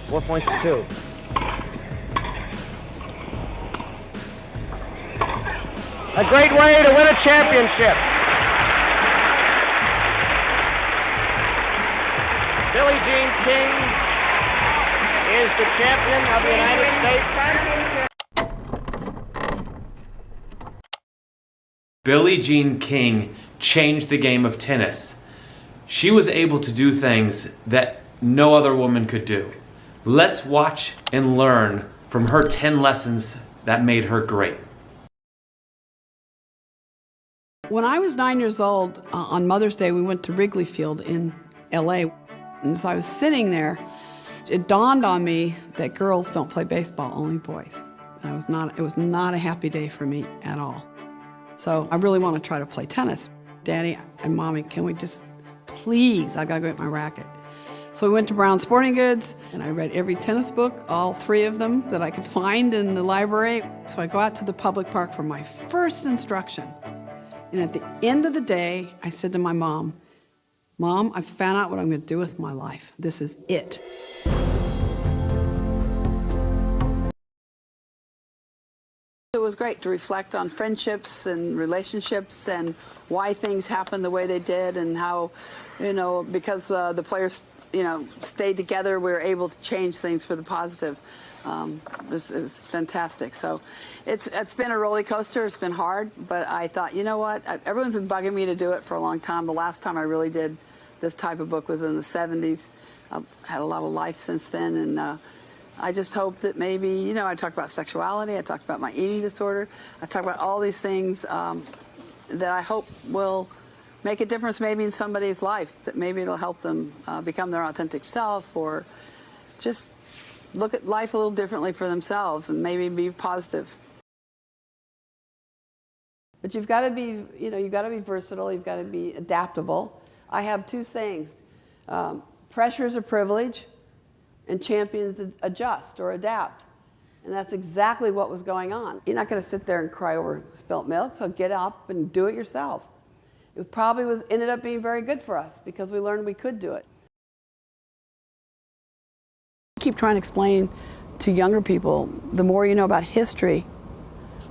4 points to 2. A great way to win a championship. Billie Jean King is the champion of the United States. Billie Jean King changed the game of tennis. She was able to do things that no other woman could do. Let's watch and learn from her 10 lessons that made her great. When I was 9 years old, on Mother's Day, we went to Wrigley Field in LA. And as I was sitting there, it dawned on me that girls don't play baseball, only boys. And it was not a happy day for me at all. So I really want to try to play tennis. Daddy and Mommy, can we just, please, I gotta go get my racket. So we went to Brown Sporting Goods, and I read every tennis book, all 3 of them that I could find in the library. So I go out to the public park for my first instruction. And at the end of the day, I said to my mom, Mom, I found out what I'm going to do with my life. This is it. It was great to reflect on friendships and relationships and why things happened the way they did, and how, because the players, stayed together, we were able to change things for the positive. It was fantastic. So it's been a roller coaster. It's been hard, but I thought, you know what? Everyone's been bugging me to do it for a long time. The last time I really did this type of book was in the 70s. I've had a lot of life since then, and I just hope that maybe, I talked about sexuality, I talked about my eating disorder, I talked about all these things that I hope will make a difference maybe in somebody's life, that maybe it'll help them become their authentic self, or just look at life a little differently for themselves and maybe be positive. But you've got to be, you've got to be versatile, you've got to be adaptable. I have 2 sayings. Pressure is a privilege, and champions adjust or adapt. And that's exactly what was going on. You're not going to sit there and cry over spilt milk, so get up and do it yourself. It probably ended up being very good for us because we learned we could do it. I keep trying to explain to younger people, the more you know about history,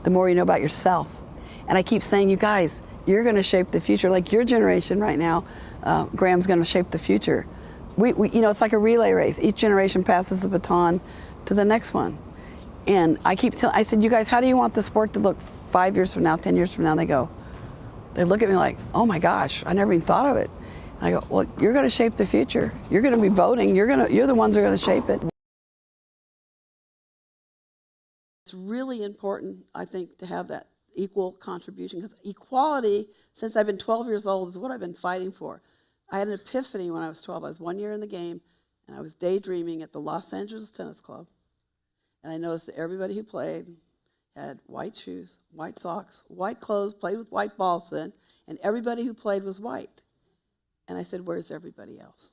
the more you know about yourself. And I keep saying, you guys, you're going to shape the future. Like your generation right now, Graham's going to shape the future. It's like a relay race. Each generation passes the baton to the next one. And I said, you guys, how do you want the sport to look 5 years from now, 10 years from now? They look at me like, oh my gosh, I never even thought of it. And I go, well, you're going to shape the future. You're going to be voting. You're the ones who are going to shape it. It's really important, I think, to have that equal contribution, because equality, since I've been 12 years old, is what I've been fighting for. I had an epiphany when I was 12. I was 1 year in the game, and I was daydreaming at the Los Angeles Tennis Club. And I noticed that everybody who played had white shoes, white socks, white clothes, played with white balls then, and everybody who played was white. And I said, where's everybody else?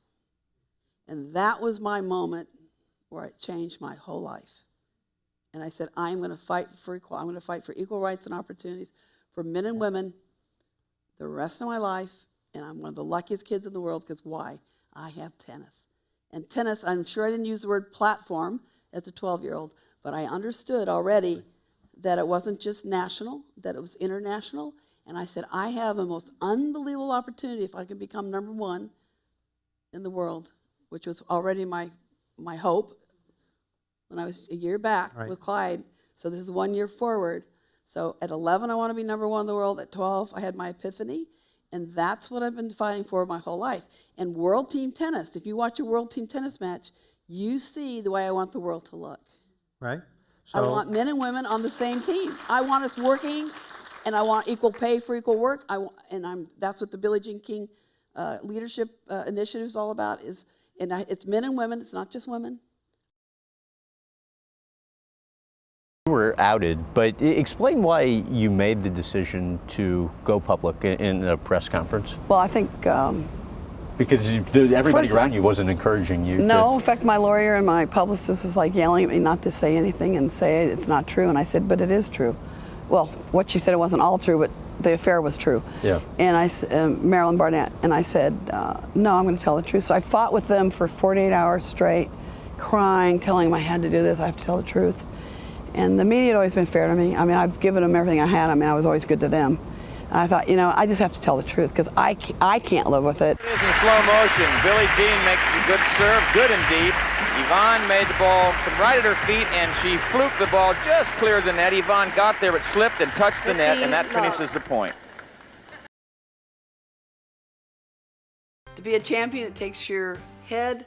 And that was my moment where it changed my whole life. And I said, I'm going to fight for equality. I'm going to fight for equal rights and opportunities for men and women the rest of my life. And I'm one of the luckiest kids in the world because why? I have tennis. And tennis, I'm sure I didn't use the word platform as a 12-year-old, but I understood already that it wasn't just national, that it was international. And I said, I have a most unbelievable opportunity if I can become #1 in the world, which was already my hope when I was a year back with Clyde. So this is 1 year forward. So at 11, I want to be #1 in the world. At 12, I had my epiphany. And that's what I've been fighting for my whole life. And World Team Tennis, if you watch a World Team Tennis match, you see the way I want the world to look. Right. I want men and women on the same team. I want us working, and I want equal pay for equal work. That's what the Billie Jean King Leadership Initiative is all about. It's men and women. It's not just women. You were outed, but explain why you made the decision to go public in a press conference. Well, I think because everybody around you wasn't encouraging you. No, in fact, my lawyer and my publicist was like yelling at me not to say anything and say it's not true. And I said, but it is true. Well, what she said, it wasn't all true, but the affair was true. Yeah. And Marilyn Barnett, and I said, no, I'm going to tell the truth. So I fought with them for 48 hours straight, crying, telling them I had to do this, I have to tell the truth. And the media had always been fair to me. I mean, I've given them everything I had. I mean, I was always good to them. And I thought, you know, I just have to tell the truth because I can't live with it. It is in slow motion. Billie Jean makes a good serve, good indeed. Yvonne made the ball come right at her feet, and she fluked the ball just clear of the net. Yvonne got there, it slipped and touched the net, and that finishes the point. To be a champion, it takes your head,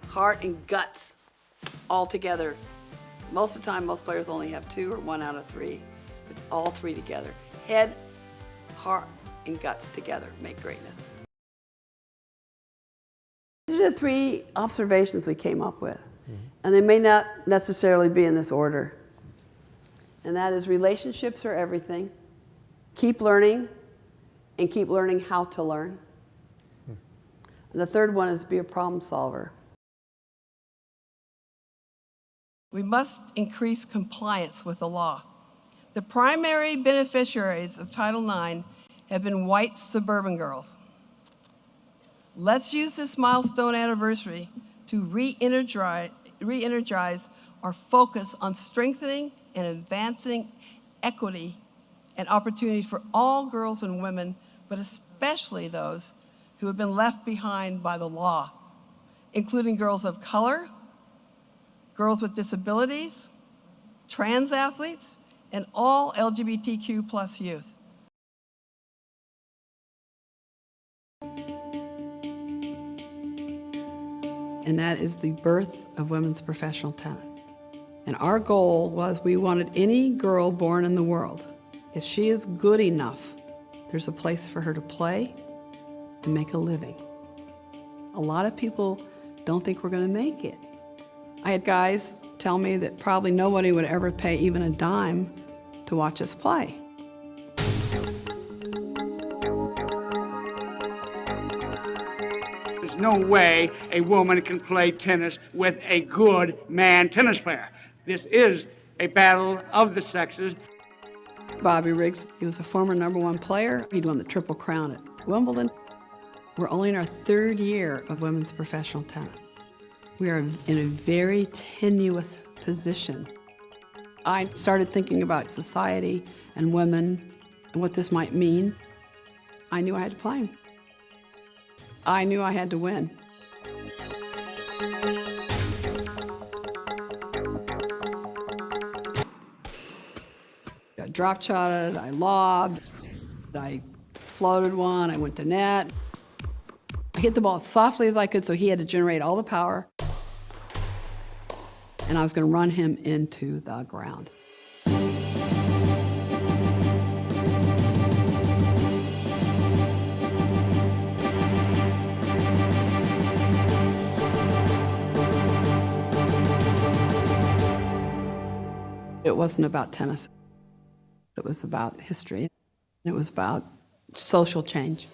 heart, and guts all together. Most of the time, most players only have 2 or 1 out of 3, but all 3 together. Head, heart, and guts together make greatness. These are the 3 observations we came up with, and they may not necessarily be in this order. And that is relationships are everything. Keep learning, and keep learning how to learn. And the third one is be a problem solver. We must increase compliance with the law. The primary beneficiaries of Title IX have been white suburban girls. Let's use this milestone anniversary to re-energize our focus on strengthening and advancing equity and opportunities for all girls and women, but especially those who have been left behind by the law, including girls of color, girls with disabilities, trans athletes, and all LGBTQ+ youth. And that is the birth of women's professional tennis. And our goal was we wanted any girl born in the world, if she is good enough, there's a place for her to play and make a living. A lot of people don't think we're going to make it. I had guys tell me that probably nobody would ever pay even a dime to watch us play. There's no way a woman can play tennis with a good man tennis player. This is a battle of the sexes. Bobby Riggs, he was a former #1 player. He'd won the Triple Crown at Wimbledon. We're only in our 3rd year of women's professional tennis. We are in a very tenuous position. I started thinking about society and women and what this might mean. I knew I had to play. I knew I had to win. I drop shotted, I lobbed, I floated one, I went to net. I hit the ball as softly as I could, so he had to generate all the power. And I was going to run him into the ground. It wasn't about tennis. It was about history. It was about social change.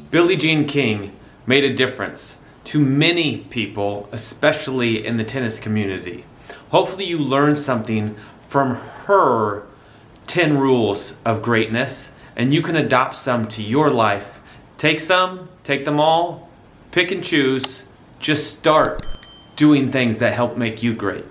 Billie Jean King made a difference to many people, especially in the tennis community. Hopefully you learned something from her 10 rules of greatness, and you can adopt some to your life. Take some, take them all, pick and choose. Just start doing things that help make you great.